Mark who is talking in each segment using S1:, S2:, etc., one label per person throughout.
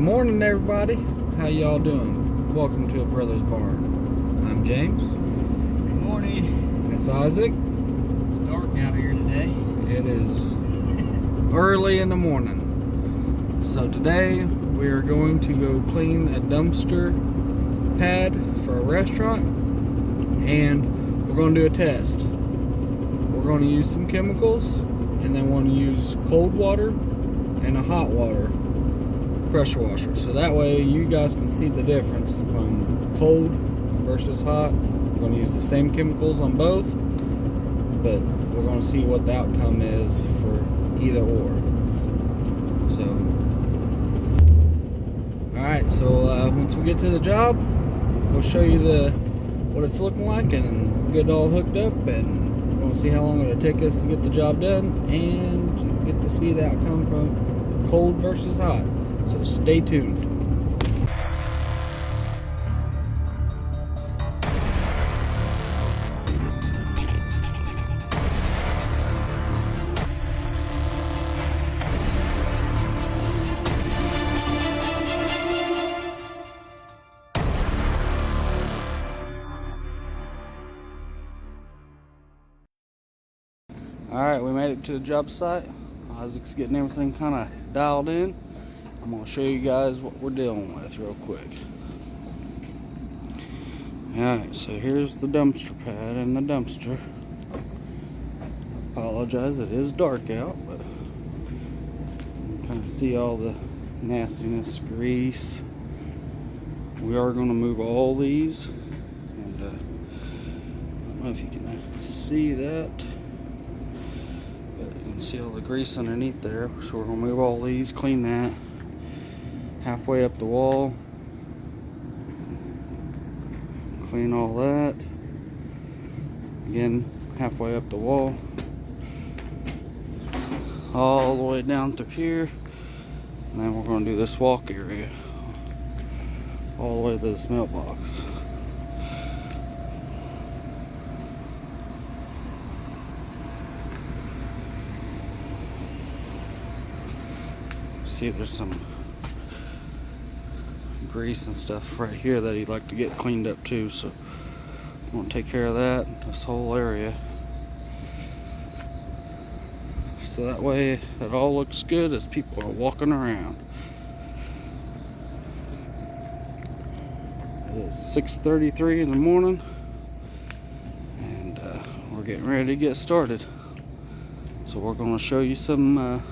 S1: morning, everybody. How y'all doing? Welcome to A Brother's Barn. I'm James.
S2: Good morning.
S1: That's Isaac.
S2: It's dark out here today.
S1: It is early in the morning. So today we are going to go clean a dumpster pad for a restaurant, and we're going to do a test. We're going to use some chemicals, and then we're going to use cold water and a hot water pressure washer, so that way you guys can see the difference from cold versus hot. We're going to use the same chemicals on both, but we're going to see what the outcome is for either or. So alright, so once we get to the job, we'll show you what it's looking like and get it all hooked up, and we're going to see how long it'll take us to get the job done and get to see the outcome from cold versus hot. So stay tuned. Alright, we made it to the job site. Isaac's getting everything kind of dialed in. I'm going to show you guys what we're dealing with real quick. Alright, so here's the dumpster pad and the dumpster. Apologize, it is dark out, but you can kind of see all the nastiness, grease. We are going to move all these, and I don't know if you can see that, but you can see all the grease underneath there. So we're going to move all these, clean that. Halfway up the wall, clean all that. Again, halfway up the wall, all the way down through here, and then we're going to do this walk area all the way to this mailbox. See, there's some grease and stuff right here that he'd like to get cleaned up too, so I'm going to take care of that, this whole area, so that way it all looks good as people are walking around. It is 6:33 in the morning, and we're getting ready to get started. So we're going to show you some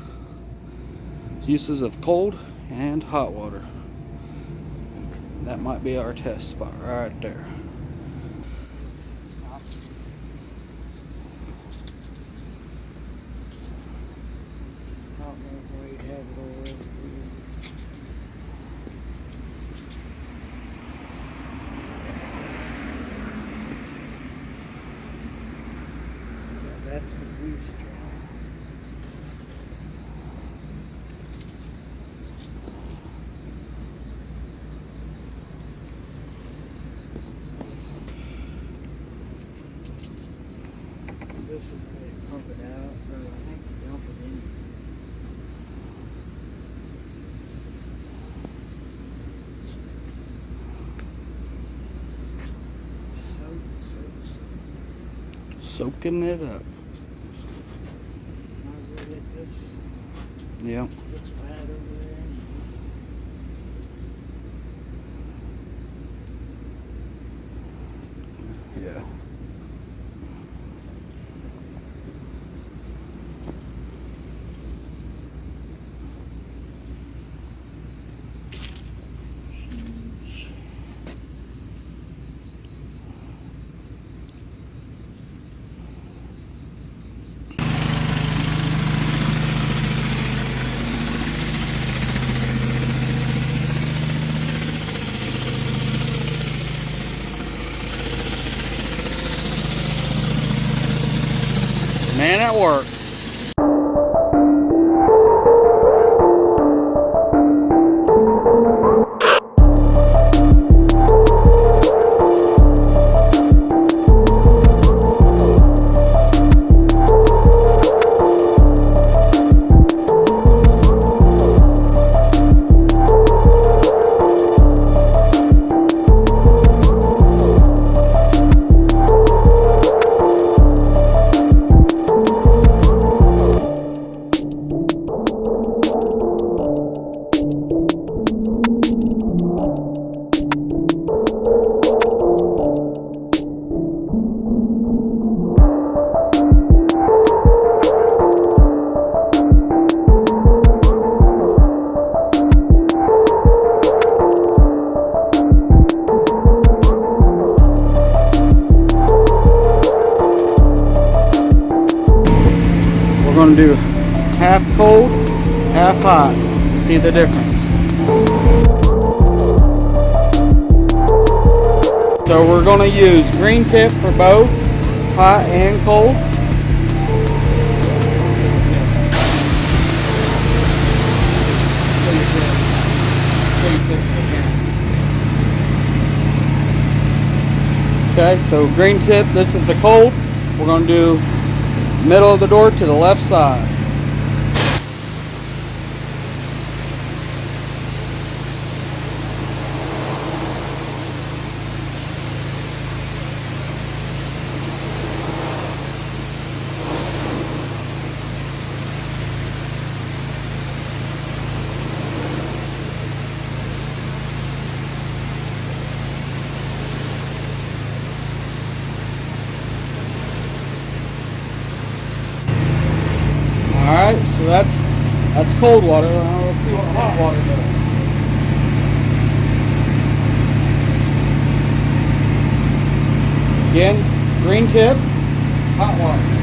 S1: uses of cold and hot water. That might be our test spot right there.
S2: That's the booster. This is where they pump it out, or I think they dump it in.
S1: Soaking it up.
S2: Might as well get this.
S1: Yep.
S2: Looks bad over there.
S1: Yeah. Man at work. do half cold, half hot. See the difference. So we're going to use green tip for both hot and cold. Okay, so green tip, this is the cold. We're going to do middle of the door to the left side. Alright, so that's cold water. Now let's see what hot water does. Again, green tip, hot water.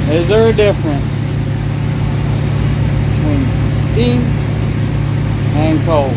S1: Is there a difference between steam and cold?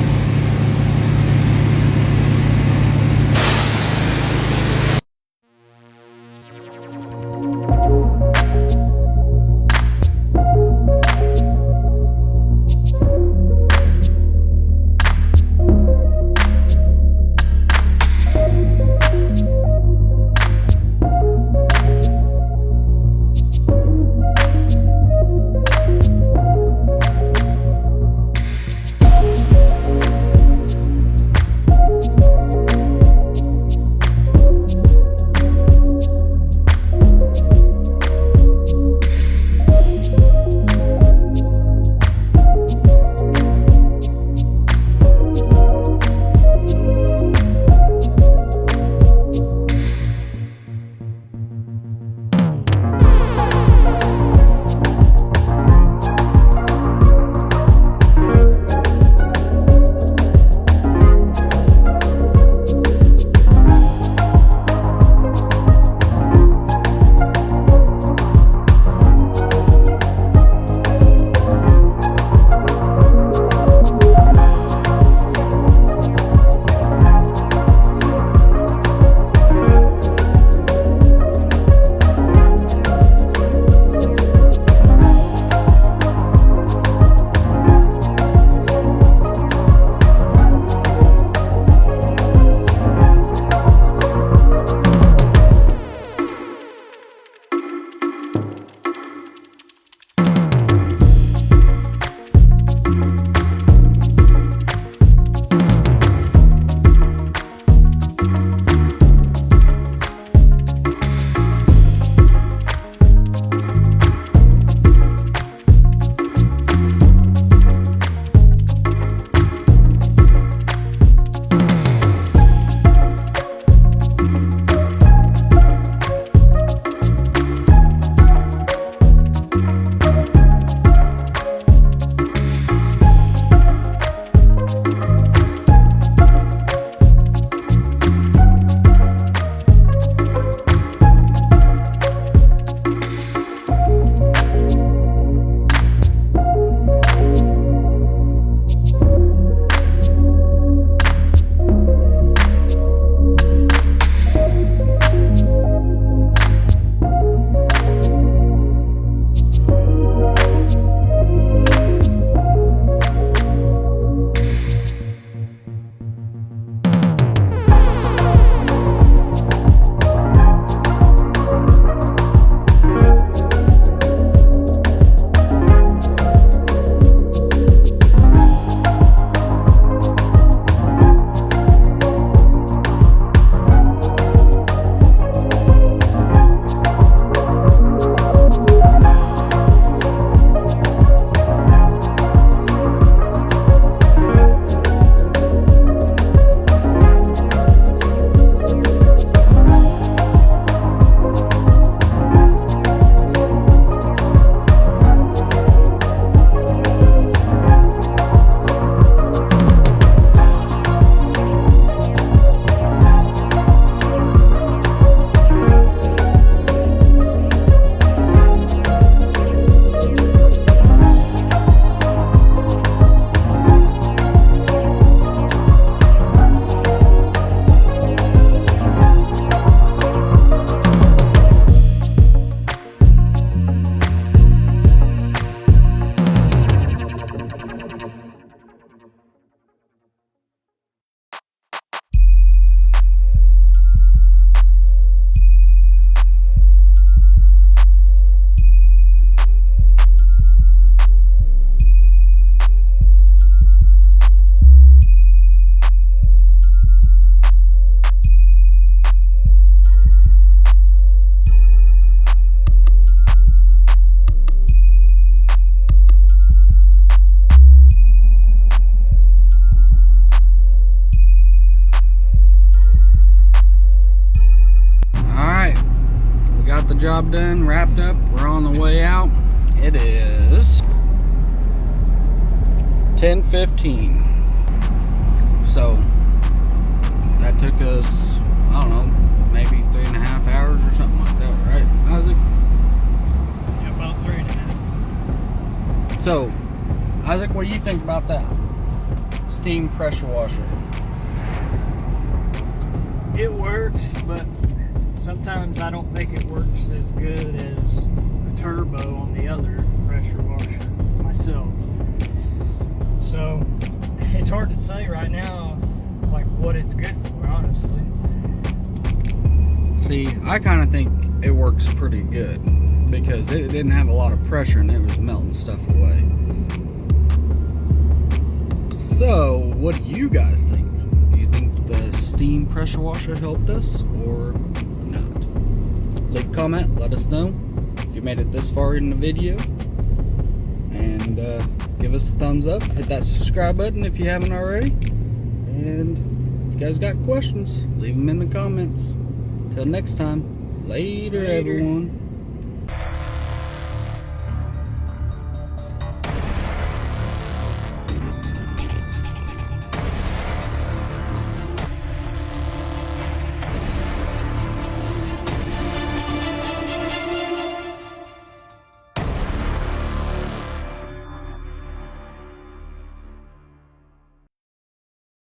S1: job done, wrapped up. We're on the way out. It is 10:15. So that took us, I don't know, maybe 3.5 hours or something like that, right, Isaac?
S2: Yeah, about 3.5.
S1: So, Isaac, what do you think about that? Steam pressure washer.
S2: It works, but sometimes I don't think it works as good as a turbo on the other pressure washer myself. So it's hard to say right now, like what it's good for, honestly.
S1: See, I kind of think it works pretty good because it didn't have a lot of pressure and it was melting stuff away. So, what do you guys think? Do you think the steam pressure washer helped us or not? Leave a comment, let us know if you made it this far in the video. And give us a thumbs up. Hit that subscribe button if you haven't already. And if you guys got questions, leave them in the comments. Till next time, later. Everyone.